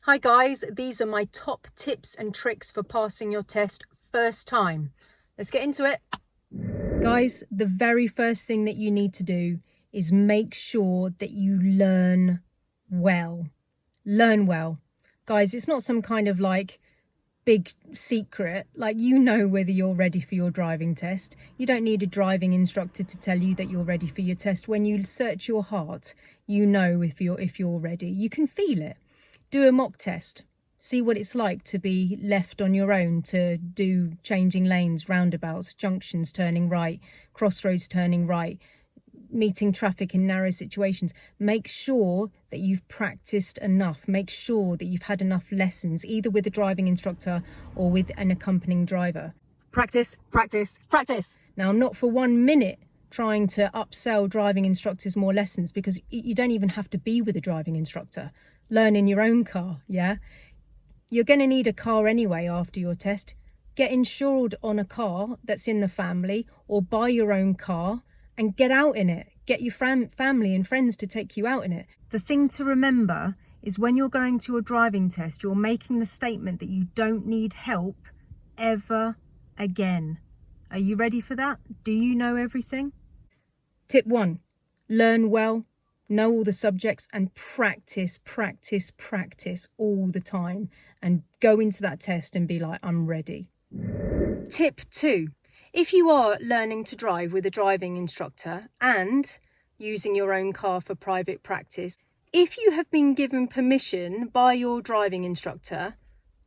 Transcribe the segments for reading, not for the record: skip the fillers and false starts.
Hi guys, these are my top tips and tricks for passing your test first time. Let's get into it. Guys, the very first thing that you need to do is make sure that you learn well. Learn well. Guys, it's not some kind of like big secret. Like, you know whether you're ready for your driving test. You don't need a driving instructor to tell you that you're ready for your test. When you search your heart, you know if you're ready. You can feel it. Do a mock test. See what it's like to be left on your own to do changing lanes, roundabouts, junctions, turning right, crossroads, turning right, meeting traffic in narrow situations. Make sure that you've practiced enough. Make sure that you've had enough lessons, either with a driving instructor or with an accompanying driver. Practice, practice, practice. Now, I'm not for 1 minute trying to upsell driving instructors more lessons, because you don't even have to be with a driving instructor. Learn in your own car, yeah? You're going to need a car anyway after your test. Get insured on a car that's in the family, or buy your own car and get out in it. Get your family and friends to take you out in it. The thing to remember is when you're going to a driving test, you're making the statement that you don't need help ever again. Are you ready for that? Do you know everything? Tip 1, learn well. Know all the subjects and practice, practice, practice all the time, and go into that test and be like, I'm ready. Tip 2, if you are learning to drive with a driving instructor and using your own car for private practice, if you have been given permission by your driving instructor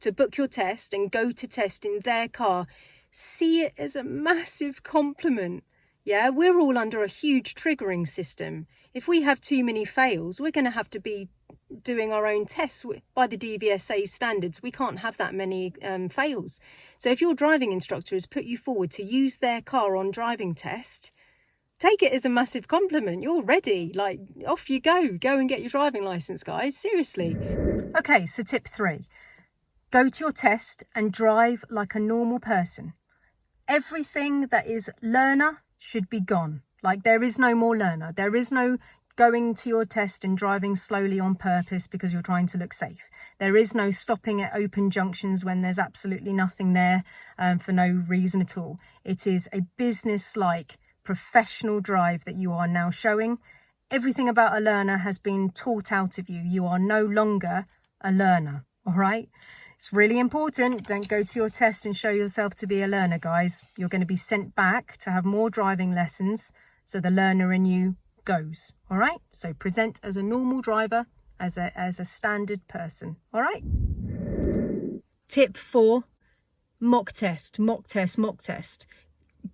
to book your test and go to test in their car, see it as a massive compliment. Yeah, we're all under a huge triggering system. If we have too many fails, we're going to have to be doing our own tests by the DVSA standards. We can't have that many fails. So if your driving instructor has put you forward to use their car on driving test, take it as a massive compliment. You're ready. Like, off you go. Go and get your driving license, guys. Seriously. Okay, so tip 3. Go to your test and drive like a normal person. Everything that is learner should be gone. Like, there is no more learner. There is no going to your test and driving slowly on purpose because you're trying to look safe. There is no stopping at open junctions when there's absolutely nothing there for no reason at all. It is a business-like professional drive that you are now showing. Everything about a learner has been taught out of you. You are no longer a learner, all right? It's really important. Don't go to your test and show yourself to be a learner, guys. You're going to be sent back to have more driving lessons, so the learner in you goes. All right? So present as a normal driver, as a standard person. All right? Tip 4, mock test, mock test, mock test.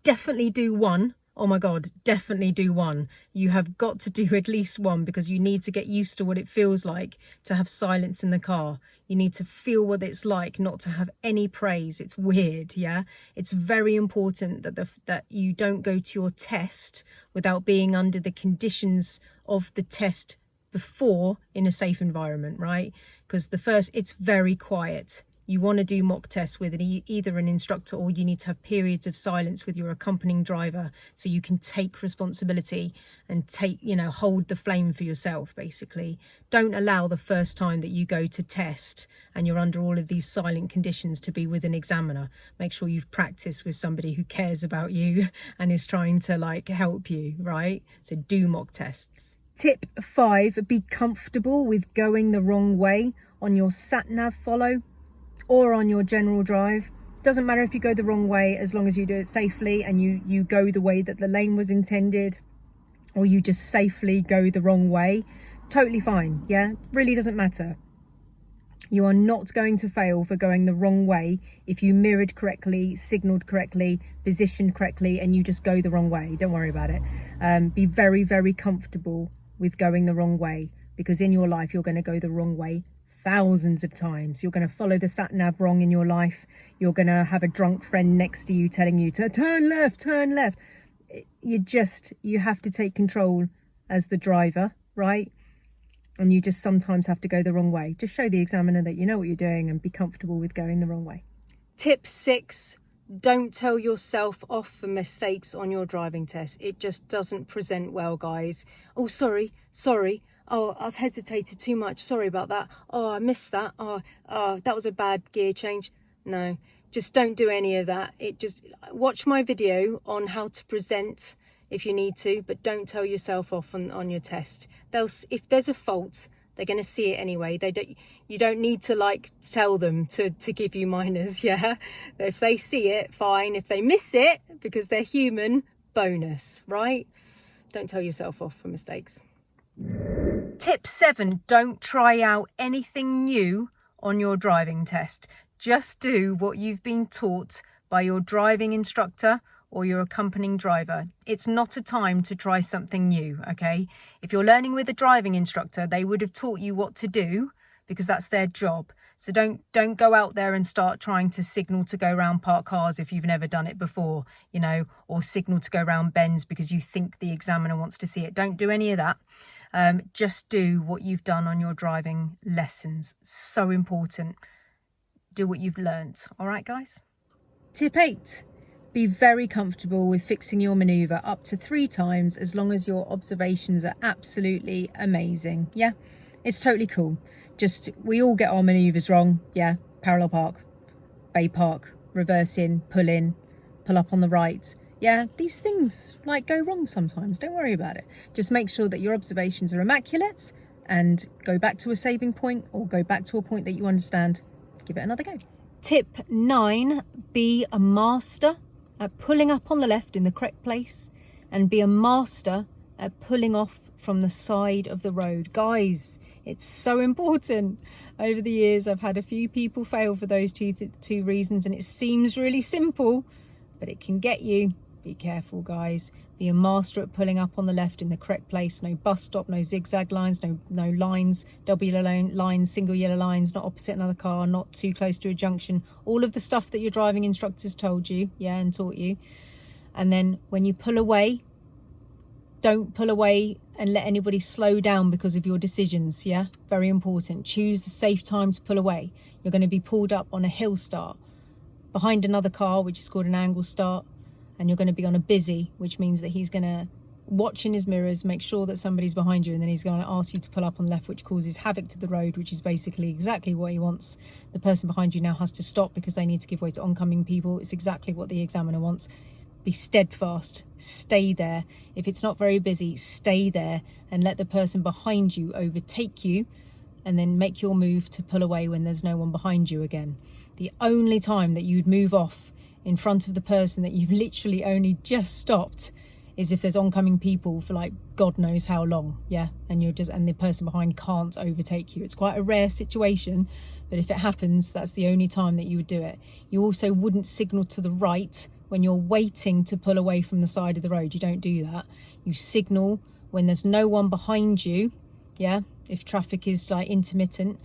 Definitely do one. Oh my God, definitely do one. You have got to do at least one, because you need to get used to what it feels like to have silence in the car. You need to feel what it's like not to have any praise. It's weird, yeah? It's very important that you don't go to your test without being under the conditions of the test before in a safe environment, right? Because it's very quiet. You want to do mock tests with either an instructor, or you need to have periods of silence with your accompanying driver so you can take responsibility and hold the flame for yourself, basically. Don't allow the first time that you go to test and you're under all of these silent conditions to be with an examiner. Make sure you've practiced with somebody who cares about you and is trying to help you, right? So do mock tests. Tip 5, be comfortable with going the wrong way on your sat-nav follow or on your general drive. Doesn't matter if you go the wrong way, as long as you do it safely and you go the way that the lane was intended, or you just safely go the wrong way. Totally fine, yeah? Really doesn't matter. You are not going to fail for going the wrong way if you mirrored correctly, signaled correctly, positioned correctly, and you just go the wrong way. Don't worry about it. Be very, very comfortable with going the wrong way, because in your life you're going to go the wrong way thousands of times. You're going to follow the sat-nav wrong in your life. You're going to have a drunk friend next to you telling you to turn left, turn left. You have to take control as the driver, right? And you just sometimes have to go the wrong way. Just show the examiner that you know what you're doing and be comfortable with going the wrong way. Tip 6, don't tell yourself off for mistakes on your driving test. It just doesn't present well, guys. Oh, sorry, oh, I've hesitated too much, sorry about that, oh, I missed that, oh, that was a bad gear change. No, just don't do any of that. Just watch my video on how to present if you need to, but don't tell yourself off on your test. If there's a fault, they're going to see it anyway. You don't need to like tell them to give you minors. Yeah, if they see it, fine. If they miss it because they're human, bonus, right? Don't tell yourself off for mistakes. Tip 7, don't try out anything new on your driving test. Just do what you've been taught by your driving instructor or your accompanying driver. It's not a time to try something new, okay? If you're learning with a driving instructor, they would have taught you what to do because that's their job. So don't go out there and start trying to signal to go around parked cars if you've never done it before, you know, or signal to go around bends because you think the examiner wants to see it. Don't do any of that. Just do what you've done on your driving lessons. So important. Do what you've learnt. All right, guys? Tip 8. Be very comfortable with fixing your manoeuvre up to 3 times as long as your observations are absolutely amazing. Yeah, it's totally cool. Just, we all get our manoeuvres wrong. Yeah, parallel park, bay park, reverse in, pull up on the right. Yeah, these things like go wrong sometimes. Don't worry about it. Just make sure that your observations are immaculate and go back to a saving point or go back to a point that you understand. Give it another go. Tip 9, be a master at pulling up on the left in the correct place and be a master at pulling off from the side of the road. Guys, it's so important. Over the years, I've had a few people fail for those two reasons, and it seems really simple, but it can get you. Be careful, guys. Be a master at pulling up on the left in the correct place. No bus stop, no zigzag lines, no lines, double yellow lines, single yellow lines, not opposite another car, not too close to a junction. All of the stuff that your driving instructors told you, yeah, and taught you. And then when you pull away, don't pull away and let anybody slow down because of your decisions, yeah? Very important. Choose a safe time to pull away. You're going to be pulled up on a hill start behind another car, which is called an angle start. And you're going to be on a busy, which means that he's going to watch in his mirrors, make sure that somebody's behind you, and then he's going to ask you to pull up on the left, which causes havoc to the road, which is basically exactly what he wants. The person behind you now has to stop because they need to give way to oncoming people. It's exactly what the examiner wants. Be steadfast, stay there. If it's not very busy, stay there and let the person behind you overtake you, and then make your move to pull away when there's no one behind you again. The only time that you'd move off in front of the person that you've literally only just stopped is if there's oncoming people for like God knows how long, yeah, and the person behind can't overtake you. It's quite a rare situation, but if it happens, that's the only time that you would do it. You also wouldn't signal to the right when you're waiting to pull away from the side of the road. You don't do that. You signal when there's no one behind you, yeah, if traffic is like intermittent.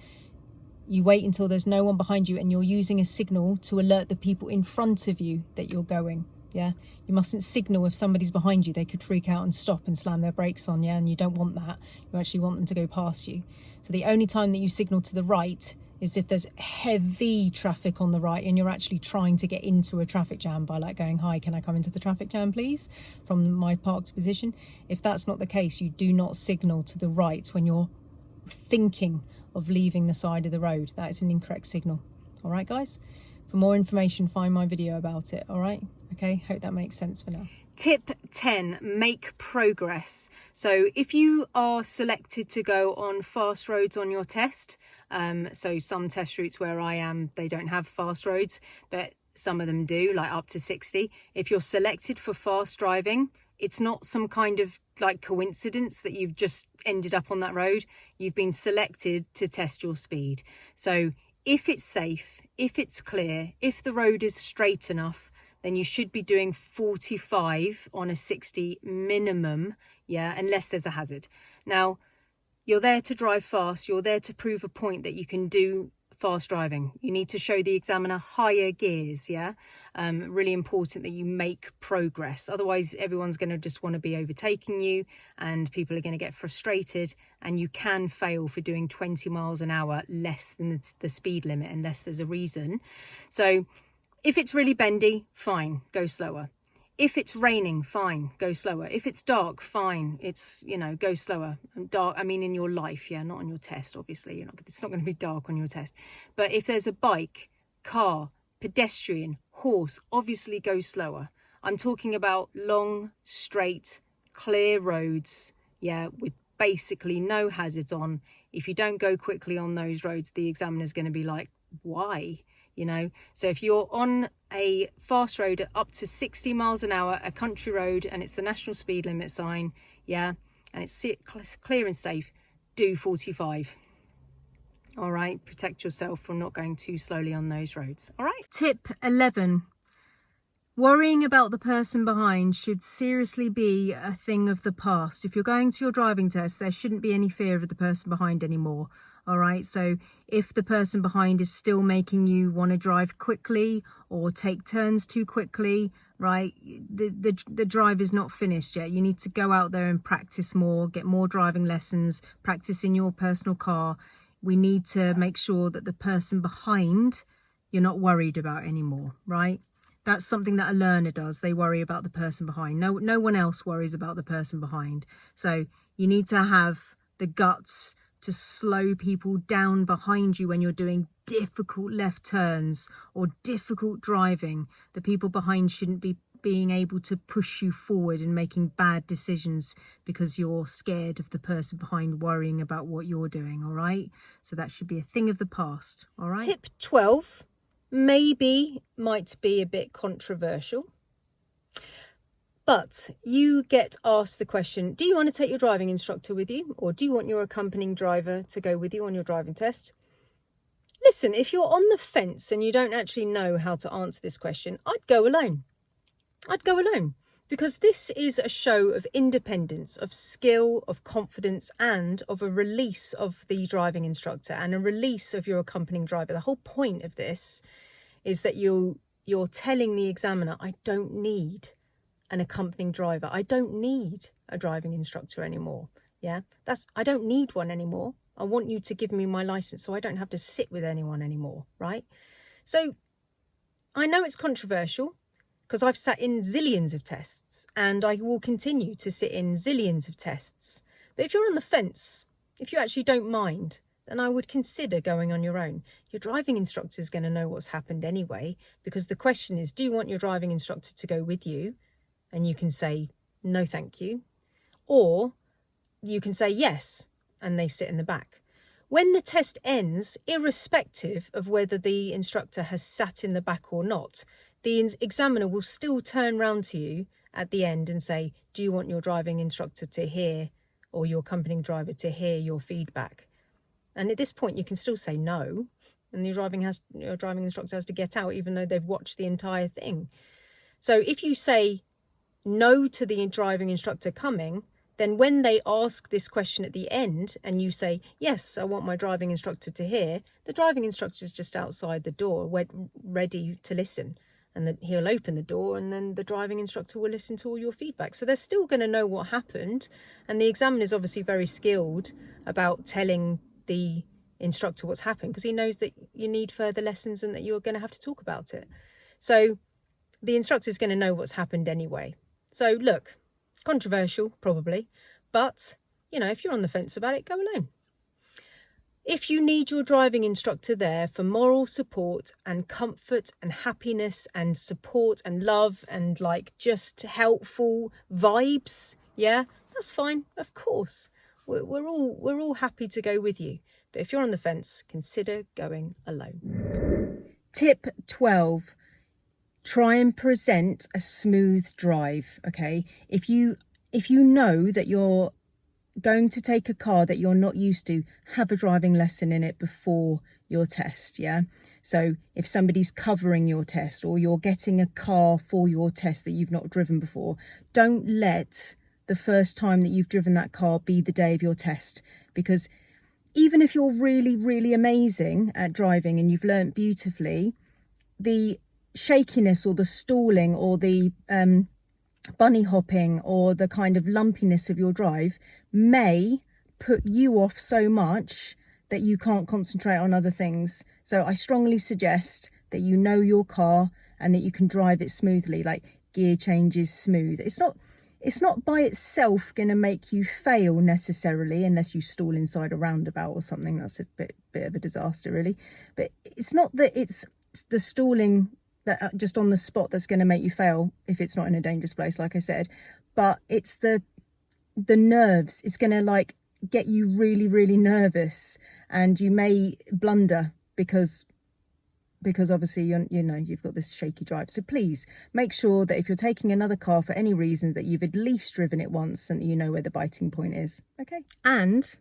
You wait until there's no one behind you and you're using a signal to alert the people in front of you that you're going, yeah? You mustn't signal if somebody's behind you. They could freak out and stop and slam their brakes on, yeah? And you don't want that. You actually want them to go past you. So the only time that you signal to the right is if there's heavy traffic on the right and you're actually trying to get into a traffic jam by like going, hi, can I come into the traffic jam, please, from my parked position? If that's not the case, you do not signal to the right when you're thinking of leaving the side of the road. That is an incorrect signal. All right, guys? For more information, find my video about it. All right? Okay, hope that makes sense for now. Tip 10, make progress. So if you are selected to go on fast roads on your test, so some test routes where I am, they don't have fast roads, but some of them do, like up to 60. If you're selected for fast driving, it's not some kind of like coincidence that you've just ended up on that road. You've been selected to test your speed. So if it's safe, if it's clear, if the road is straight enough, then you should be doing 45 on a 60 minimum, yeah, unless there's a hazard. Now, you're there to drive fast. You're there to prove a point that you can do fast driving. You need to show the examiner higher gears, yeah? Really important that you make progress. Otherwise, everyone's going to just want to be overtaking you and people are going to get frustrated, and you can fail for doing 20 miles an hour less than the speed limit unless there's a reason. So if it's really bendy, fine, go slower. If it's raining, fine, go slower. If it's dark, fine, it's, you know, go slower. And dark, I mean in your life, yeah, not on your test, obviously. It's not going to be dark on your test. But if there's a bike, car, pedestrian, horse, obviously go slower. I'm talking about long, straight, clear roads, yeah, with basically no hazards on. If you don't go quickly on those roads, the examiner's going to be like, why? You know, so if you're on a fast road at up to 60 miles an hour, a country road, and it's the national speed limit sign, yeah, and it's clear and safe, do 45. All right, protect yourself from not going too slowly on those roads. All right. Tip 11. Worrying about the person behind should seriously be a thing of the past. If you're going to your driving test, there shouldn't be any fear of the person behind anymore. All right, so if the person behind is still making you want to drive quickly or take turns too quickly, right, the drive is not finished yet. You need to go out there and practice more, get more driving lessons, practice in your personal car. We need to make sure that the person behind you're not worried about anymore, right? That's something that a learner does. They worry about the person behind. No one else worries about the person behind. So you need to have the guts to slow people down behind you when you're doing difficult left turns or difficult driving. The people behind shouldn't be being able to push you forward and making bad decisions because you're scared of the person behind worrying about what you're doing, all right? So that should be a thing of the past, all right? Tip 12 maybe might be a bit controversial, but you get asked the question, do you want to take your driving instructor with you, or do you want your accompanying driver to go with you on your driving test? Listen, if you're on the fence and you don't actually know how to answer this question, I'd go alone. I'd go alone, because this is a show of independence, of skill, of confidence, and of a release of the driving instructor and a release of your accompanying driver. The whole point of this is that you're telling the examiner, I don't need an accompanying driver. I don't need a driving instructor anymore. Yeah, I don't need one anymore. I want you to give me my license so I don't have to sit with anyone anymore, right? So I know it's controversial because I've sat in zillions of tests and I will continue to sit in zillions of tests. But if you're on the fence, if you actually don't mind, then I would consider going on your own. Your driving instructor is going to know what's happened anyway, because the question is, do you want your driving instructor to go with you? And you can say, no, thank you. Or you can say yes, and they sit in the back. When the test ends, irrespective of whether the instructor has sat in the back or not, the examiner will still turn round to you at the end and say, do you want your driving instructor to hear, or your accompanying driver to hear your feedback? And at this point, you can still say no, and your driving instructor has to get out, even though they've watched the entire thing. So if you say no to the driving instructor coming, then when they ask this question at the end and you say, yes, I want my driving instructor to hear, the driving instructor is just outside the door, ready to listen. And then he'll open the door and then the driving instructor will listen to all your feedback. So they're still going to know what happened. And the examiner is obviously very skilled about telling the instructor what's happened, because he knows that you need further lessons and that you're going to have to talk about it. So the instructor is going to know what's happened anyway. So look, controversial probably, but you know, if you're on the fence about it, go alone. If you need your driving instructor there for moral support and comfort and happiness and support and love and like just helpful vibes, yeah, that's fine. Of course, we're all happy to go with you. But if you're on the fence, consider going alone. Tip 12. Try and present a smooth drive, okay? If you know that you're going to take a car that you're not used to, have a driving lesson in it before your test, yeah? So if somebody's covering your test or you're getting a car for your test that you've not driven before, don't let the first time that you've driven that car be the day of your test, because even if you're really, really amazing at driving and you've learnt beautifully, the shakiness or the stalling or the bunny hopping or the kind of lumpiness of your drive may put you off so much that you can't concentrate on other things. So I strongly suggest that you know your car and that you can drive it smoothly. Like, gear changes smooth. It's not by itself going to make you fail necessarily, unless you stall inside a roundabout or something. That's a bit of a disaster, really. But it's not that it's the stalling that just on the spot that's going to make you fail if it's not in a dangerous place, like I said. But it's the nerves. It's going to like get you really, really nervous, and you may blunder because obviously you've got this shaky drive. So please make sure that if you're taking another car for any reason, that you've at least driven it once and that you know where the biting point is. Okay. And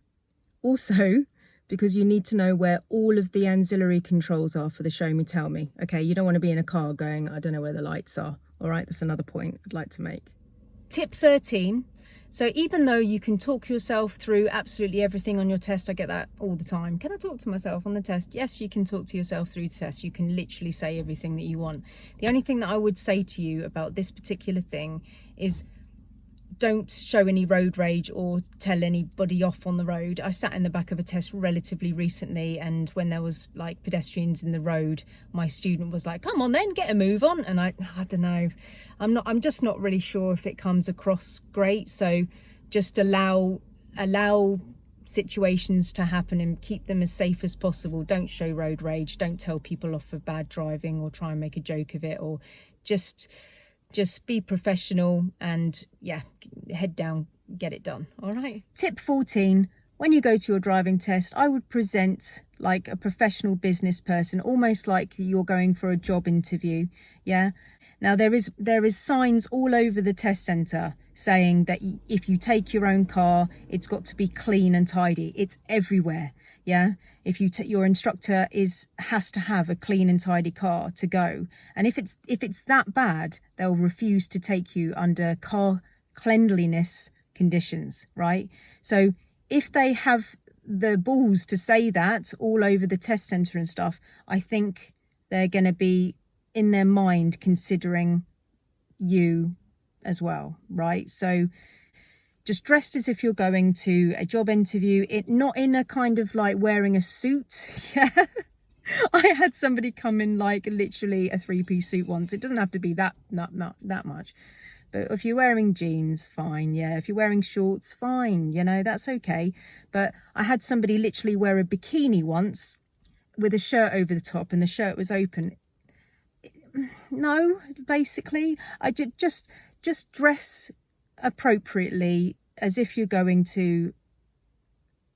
also, because you need to know where all of the ancillary controls are for the Show Me Tell Me. Okay, you don't want to be in a car going, I don't know where the lights are. All right, that's another point I'd like to make. Tip 13. So even though you can talk yourself through absolutely everything on your test, I get that all the time. Can I talk to myself on the test? Yes, you can talk to yourself through the test. You can literally say everything that you want. The only thing that I would say to you about this particular thing is don't show any road rage or tell anybody off on the road. I sat in the back of a test relatively recently, and when there was like pedestrians in the road, my student was like, come on then, get a move on. And I don't know, I'm just not really sure if it comes across great. So just allow situations to happen and keep them as safe as possible. Don't show road rage. Don't tell people off for bad driving or try and make a joke of it, or just be professional and head down, get it done. All right. Tip 14, when you go to your driving test, I would present like a professional business person, almost like you're going for a job interview. Yeah. Now there is signs all over the test centre saying that if you take your own car, it's got to be clean and tidy. It's everywhere. Yeah. If your instructor has to have a clean and tidy car to go. And if it's that bad, they'll refuse to take you under car cleanliness conditions, right? So if they have the balls to say that all over the test centre and stuff, I think they're going to be in their mind considering you as well, right? So just dressed as if you're going to a job interview, not in a kind of like wearing a suit. Yeah. I had somebody come in like literally a 3-piece suit once. It doesn't have to be that much. But if you're wearing jeans, fine. Yeah. If you're wearing shorts, fine. That's okay. But I had somebody literally wear a bikini once with a shirt over the top, and the shirt was open. No, basically, I just dress appropriately as if you're going to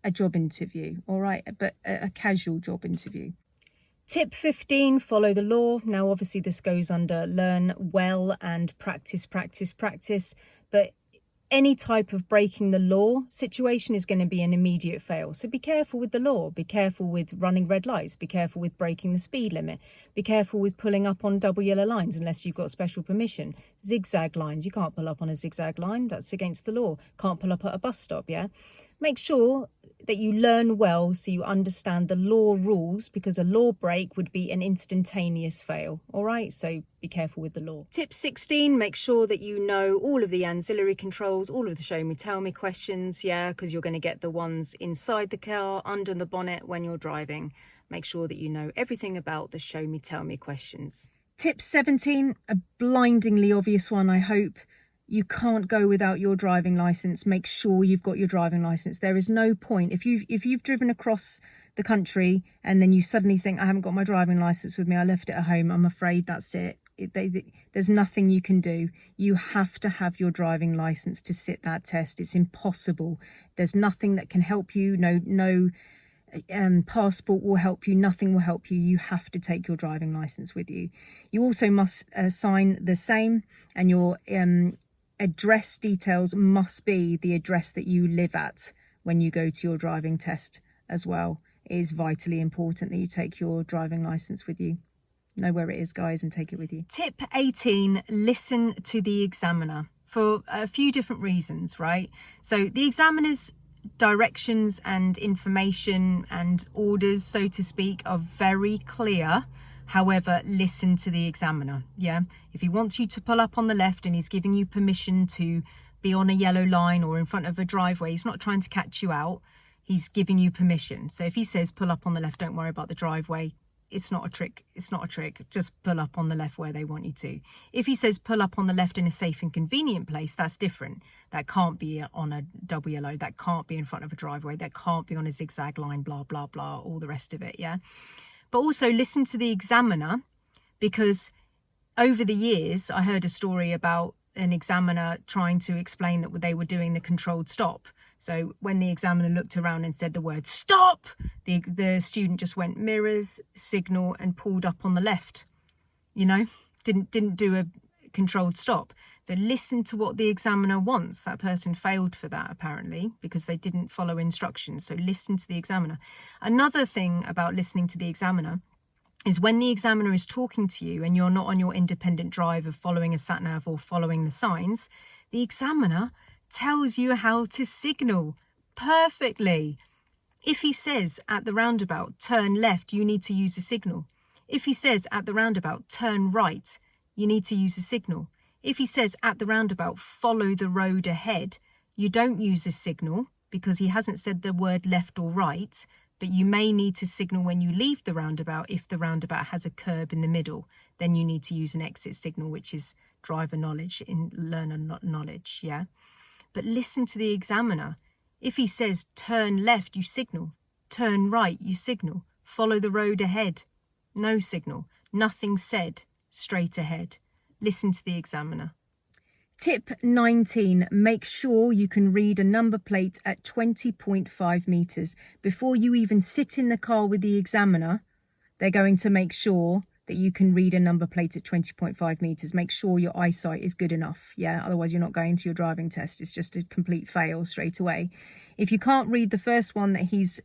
a job interview, all right, but a casual job interview. Tip 15, follow the law. Now obviously this goes under learn well and practice, but any type of breaking the law situation is going to be an immediate fail. So be careful with the law, be careful with running red lights, be careful with breaking the speed limit, be careful with pulling up on double yellow lines unless you've got special permission. Zigzag lines, you can't pull up on a zigzag line, that's against the law. Can't pull up at a bus stop, yeah? Make sure that you learn well so you understand the law rules, because a law break would be an instantaneous fail. All right, so be careful with the law. Tip 16, make sure that you know all of the ancillary controls, all of the Show Me Tell Me questions, yeah, because you're going to get the ones inside the car, under the bonnet when you're driving. Make sure that you know everything about the Show Me Tell Me questions. Tip 17, a blindingly obvious one, I hope. You can't go without your driving licence. Make sure you've got your driving licence. There is no point. If you've driven across the country and then you suddenly think, I haven't got my driving licence with me, I left it at home, I'm afraid that's it. There's nothing you can do. You have to have your driving licence to sit that test. It's impossible. There's nothing that can help you. No passport will help you. Nothing will help you. You have to take your driving licence with you. You also must sign the same, and your address details must be the address that you live at when you go to your driving test as well. It is vitally important that you take your driving licence with you. Know where it is, guys, and take it with you. Tip 18, listen to the examiner for a few different reasons, right? So the examiner's directions and information and orders, so to speak, are very clear. However, listen to the examiner, yeah? If he wants you to pull up on the left and he's giving you permission to be on a yellow line or in front of a driveway, he's not trying to catch you out, he's giving you permission. So if he says pull up on the left, don't worry about the driveway, it's not a trick. It's not a trick. Just pull up on the left where they want you to. If he says pull up on the left in a safe and convenient place, that's different. That can't be on a double yellow. That can't be in front of a driveway. That can't be on a zigzag line, blah, blah, blah, all the rest of it, yeah? But also listen to the examiner, because over the years, I heard a story about an examiner trying to explain that they were doing the controlled stop. So when the examiner looked around and said the word stop, the student just went mirrors, signal, and pulled up on the left. You know, didn't do a controlled stop. So listen to what the examiner wants. That person failed for that, apparently, because they didn't follow instructions. So listen to the examiner. Another thing about listening to the examiner is when the examiner is talking to you and you're not on your independent drive of following a sat-nav or following the signs, the examiner tells you how to signal perfectly. If he says at the roundabout, turn left, you need to use a signal. If he says at the roundabout, turn right, you need to use a signal. If he says at the roundabout, follow the road ahead, you don't use a signal because he hasn't said the word left or right, but you may need to signal when you leave the roundabout. If the roundabout has a curb in the middle, then you need to use an exit signal, which is driver knowledge, in learner knowledge, yeah? But listen to the examiner. If he says turn left, you signal. Turn right, you signal. Follow the road ahead. No signal. Nothing said. Straight ahead. Listen to the examiner. Tip 19, make sure you can read a number plate at 20.5 meters. Before you even sit in the car with the examiner, they're going to make sure that you can read a number plate at 20.5 meters. Make sure your eyesight is good enough. Yeah, otherwise you're not going to your driving test. It's just a complete fail straight away. If you can't read the first one that he's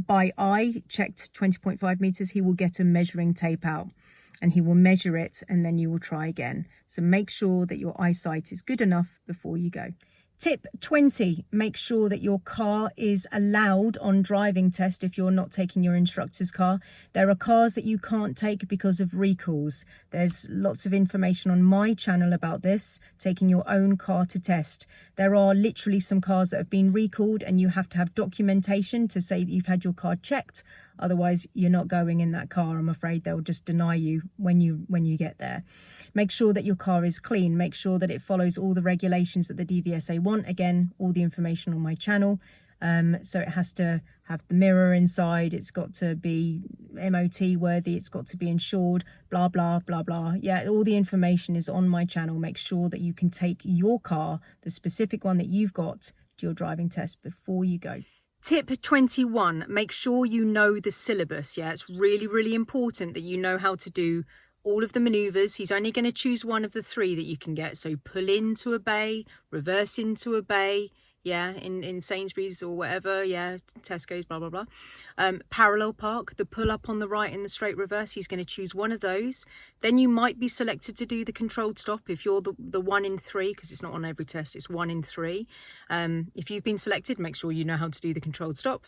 by eye checked 20.5 meters, he will get a measuring tape out and he will measure it, and then you will try again. So make sure that your eyesight is good enough before you go. Tip 20, make sure that your car is allowed on driving test if you're not taking your instructor's car. There are cars that you can't take because of recalls. There's lots of information on my channel about this, taking your own car to test. There are literally some cars that have been recalled and you have to have documentation to say that you've had your car checked. Otherwise, you're not going in that car. I'm afraid they'll just deny you when you get there. Make sure that your car is clean. Make sure that it follows all the regulations that the DVSA want. Again, all the information on my channel. So it has to have the mirror inside. It's got to be MOT worthy. It's got to be insured, blah, blah, blah, blah. Yeah, all the information is on my channel. Make sure that you can take your car, the specific one that you've got, to your driving test before you go. Tip 21, make sure you know the syllabus. Yeah, it's really, really important that you know how to do all of the maneuvers. He's only going to choose one of the three that you can get. So pull into a bay, reverse into a bay, yeah, in Sainsbury's or whatever, yeah, Tesco's, blah, blah, blah. Parallel park, the pull up on the right and the straight reverse, he's going to choose one of those. Then you might be selected to do the controlled stop if you're the 1 in 3, because it's not on every test, it's 1 in 3. If you've been selected, make sure you know how to do the controlled stop.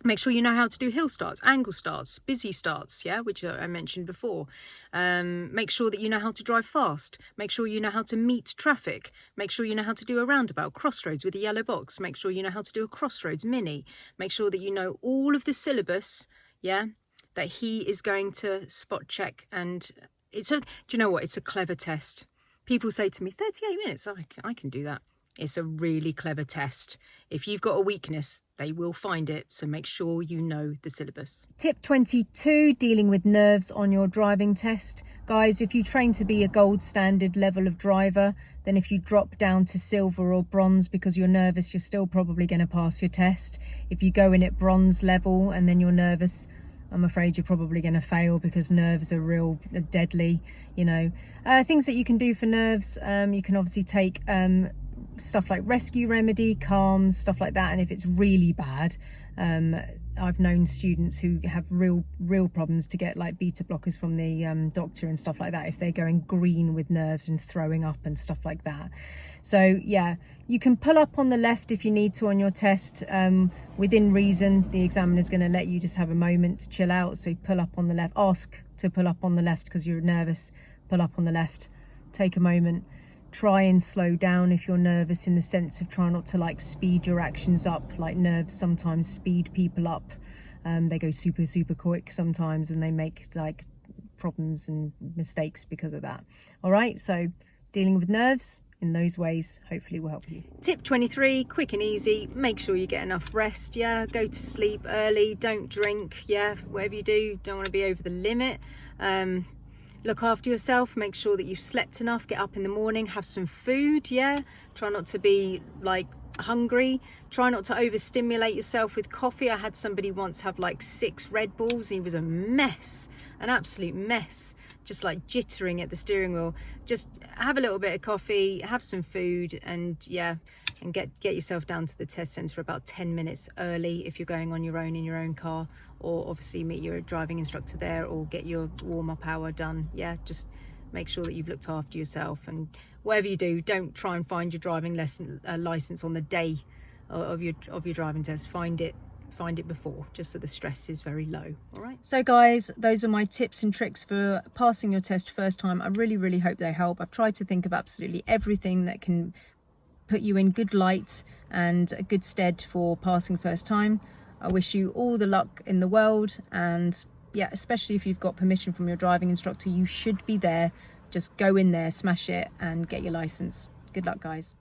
Make sure you know how to do hill starts, angle starts, busy starts, yeah, which I mentioned before. Make sure that you know how to drive fast. Make sure you know how to meet traffic. Make sure you know how to do a roundabout, crossroads with a yellow box. Make sure you know how to do a crossroads mini. Make sure that you know all of the syllabus, yeah, that he is going to spot check. And do you know what? It's a clever test. People say to me, 38 minutes, I can do that. It's a really clever test. If you've got a weakness, they will find it. So make sure you know the syllabus. Tip 22, dealing with nerves on your driving test. Guys, if you train to be a gold standard level of driver, then if you drop down to silver or bronze because you're nervous, you're still probably going to pass your test. If you go in at bronze level and then you're nervous, I'm afraid you're probably going to fail because nerves are deadly, you know. Things that you can do for nerves, you can obviously take stuff like Rescue Remedy, Calms, stuff like that. And if it's really bad, I've known students who have real problems to get like beta blockers from the doctor and stuff like that if they're going green with nerves and throwing up and stuff like that. So yeah, you can pull up on the left if you need to on your test, within reason. The examiner's going to let you just have a moment to chill out. So pull up on the left, ask to pull up on the left because you're nervous. Pull up on the left, take a moment. Try and slow down if you're nervous, in the sense of try not to like speed your actions up. Like nerves sometimes speed people up. They go super quick sometimes, and they make like problems and mistakes because of that. All right, so dealing with nerves in those ways hopefully will help you. Tip 23, quick and easy, make sure you get enough rest. Yeah, go to sleep early, don't drink. Yeah, whatever you do, don't want to be over the limit. Look after yourself, make sure that you've slept enough, get up in the morning, have some food. Yeah, try not to be like hungry, try not to overstimulate yourself with coffee. I had somebody once have like 6 Red Bulls, and he was a mess, an absolute mess, just like jittering at the steering wheel. Just have a little bit of coffee, have some food, and yeah, and get yourself down to the test centre about 10 minutes early if you're going on your own in your own car, or obviously meet your driving instructor there, or get your warm-up hour done. Yeah, just make sure that you've looked after yourself, and whatever you do, don't try and find your driving license on the day of your driving test. Find it before, just so the stress is very low. All right, so guys, those are my tips and tricks for passing your test first time. I really hope they help. I've tried to think of absolutely everything that can put you in good light and a good stead for passing first time. I wish you all the luck in the world, and yeah, especially if you've got permission from your driving instructor, you should be there. Just go in there, smash it, and get your license. Good luck, guys.